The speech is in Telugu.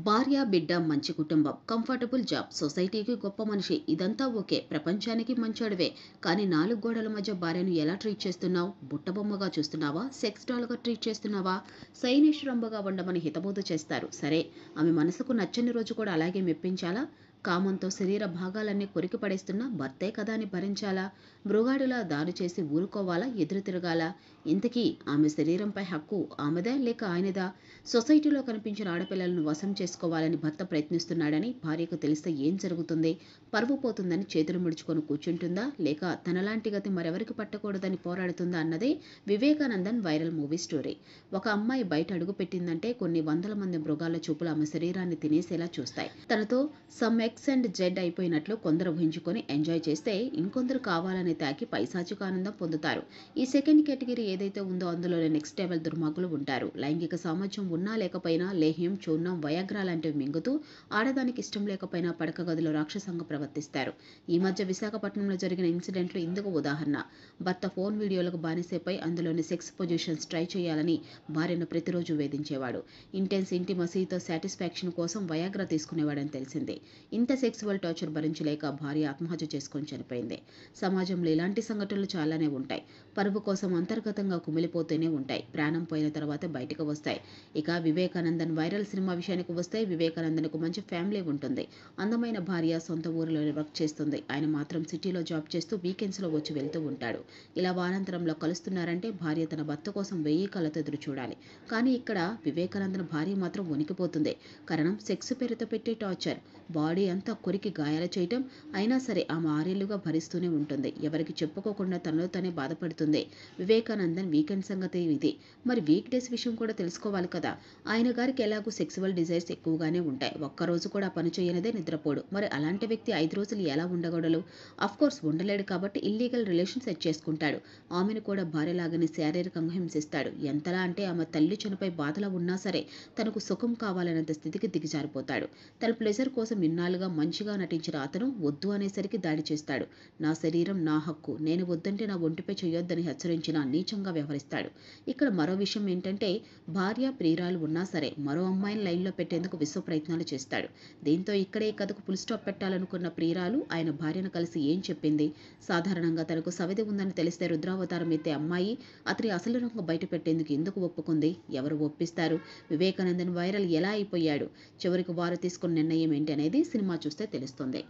భార్య, బిడ్డ, మంచి కుటుంబం, కంఫర్టబుల్ జాబ్, సొసైటీకి గొప్ప మనిషి ఇదంతా ఓకే. ప్రపంచానికి మంచోడివే. కానీ 4 గోడల మధ్య భార్యను ఎలా ట్రీట్ చేస్తున్నావు? బుట్టబొమ్మగా చూస్తున్నావా? సెక్స్ డాల్‌గా ట్రీట్ చేస్తున్నావా? సైనిష్ఠురంబగా ఉండమని హితబోధ చేస్తారు. సరే, ఆమె మనసుకు నచ్చని రోజు కూడా అలాగే మెప్పించాలా? కామంతో శరీర భాగాలన్నీ కొరికి పడేస్తున్నా భర్తే కదా అని భరించాలా? మృగాడిలా దాడి చేసి ఊరుకోవాలా? ఎదురు తిరగాలా? ఇంతకీ ఆమె శరీరంపై హక్కు ఆమెదా లేక ఆయనదా? సొసైటీలో కనిపించిన ఆడపిల్లలను వశం చేసుకోవాలని భర్త ప్రయత్నిస్తున్నాడని భార్యకు తెలిస్తే ఏం జరుగుతుంది? పరువు పోతుందని చేతులు ముడుచుకొని కూర్చుంటుందా? లేక తనలాంటి గతి మరెవరికి పట్టకూడదని పోరాడుతుందా అన్నదే వివేకానందన్ వైరల్ మూవీ స్టోరీ. ఒక అమ్మాయి బయట అడుగు పెట్టిందంటే కొన్ని వందల మంది మృగాల చూపులు ఆమె శరీరాన్ని తినేసేలా చూస్తాయి. తనతో సమ్ ఎక్స్ అండ్ జెడ్ అయిపోయినట్లు కొందరు ఊహించుకొని ఎంజాయ్ చేస్తే ఇంకొందరు కావాలని తాకి పైశాచిక ఆనందం పొందుతారు. ఈ సెకండ్ కేటగిరీ ఏదైతే ఉందో అందులోనే నెక్స్ట్ లెవెల్ దుర్మార్గులు ఉంటారు. లైంగిక సామర్థ్యం ఉన్నా లేకపోయినా లేహ్యం, చూర్ణం, వయాగ్రా లాంటివి మింగుతూ ఆడదానికి ఇష్టం లేకపోయినా పడక గదిలో రాక్షసంగా ప్రవర్తిస్తారు. ఈ మధ్య విశాఖపట్నంలో జరిగిన ఇన్సిడెంట్లు ఇందుకు ఉదాహరణ. భర్త ఫోన్ వీడియోలకు బానిసైపోయి అందులోని సెక్స్ పొజిషన్స్ ట్రై చేయాలని భార్యను ప్రతిరోజు వేధించేవాడు. ఇంటెన్స్ ఇంటిమసీతో సాటిస్ఫాక్షన్ కోసం వయాగ్రా తీసుకునేవాడని తెలిసింది. ఇంత సెక్సువల్ టార్చర్ భరించలేక భార్య ఆత్మహత్య చేసుకొని చనిపోయింది. సమాజంలో ఇలాంటి సంఘటనలు చాలానే ఉంటాయి. పరువు కోసం అంతర్గతంగా కుమిలిపోతూనే ఉంటాయి. ప్రాణం పోయిన తర్వాత బయటకు వస్తాయి. ఇక వివేకానందన్ వైరల్ సినిమా విషయానికి వస్తే వివేకానందన్కు మంచి ఫ్యామిలీ ఉంటుంది. అందమైన భార్య, సొంత ఊరిలోనే వర్క్ చేస్తుంది. ఆయన మాత్రం సిటీలో జాబ్ చేస్తూ వీకెండ్స్లో వచ్చి వెళ్తూ ఉంటాడు. ఇలా వారాంతరంలో కలుస్తున్నారంటే భార్య తన భర్త కోసం 1000 కళ్ళతో ఎదురు చూడాలి. కానీ ఇక్కడ వివేకానందన్ భార్య మాత్రం వణికిపోతుంది. కారణం సెక్స్ పేరుతో పెట్టే టార్చర్. బాడీ అంతా కొరికి గాయాలు చేయటం. అయినా సరే ఆమె 6 ఏళ్లుగా భరిస్తూనే ఉంటుంది. ఎవరికి చెప్పుకోకుండా తనలో తనే బాధపడుతుంది. వివేకానందన్ వీకెండ్ సంగతి ఇది. మరి వీక్ డేస్ విషయం కూడా తెలుసుకోవాలి కదా. ఆయన గారికి ఎలాగూ సెక్సువల్ డిజైర్స్ ఎక్కువగానే ఉంటాయి. ఒక్కరోజు కూడా పని చేయనిదే నిద్రపోడు. మరి అలాంటి వ్యక్తి 5 రోజులు ఎలా ఉండగలడు? అఫ్కోర్స్ ఉండలేడు కాబట్టి ఇల్లీగల్ రిలేషన్ సెట్ చేసుకుంటాడు. ఆమెను కూడా భార్యలాగానే శారీరకంగా హింసిస్తాడు. ఎంతలా అంటే ఆమె తల్లి చనిపోయి బాధలో ఉన్నా సరే తనకు సుఖం కావాలనేంత స్థితికి దిగజారిపోతాడు. తన ప్లెజర్ కోసం ఇన్నాళ్లుగా మంచిగా నటించిన అతను వద్దు అనేసరికి దాడి చేస్తాడు. నా శరీరం నా హక్కు, నేను వద్దంటే నా ఒంటిపై చేయొద్దని హెచ్చరించిన నీచంగా వ్యవహరిస్తాడు. ఇక్కడ మరో విషయం ఏంటంటే భార్య, ప్రియురాలు ఉన్నా సరే మరో అమ్మాయిని లైన్లో పెట్టేందుకు విశ్వ ప్రయత్నాలు చేస్తాడు. దీంతో ఇక్కడే కథకు ఫుల్ స్టాప్ పెట్టాలనుకున్న ప్రియురాలు ఆయన భార్యను కలిసి ఏం చెప్పింది? సాధారణంగా తనకు సవితి ఉందని తెలిస్తే రుద్రావతారం ఎత్తే అమ్మాయి అతని అసలు రంగు బయట పెట్టేందుకు ఎందుకు ఒప్పుకుంది? ఎవరు ఒప్పిస్తారు? వివేకానందన్ వైరల్ ఎలా అయిపోయాడు? చివరికి వారు తీసుకున్న నిర్ణయం ఏంటి అనేది సినిమా చూస్తే తెలుస్తుంది.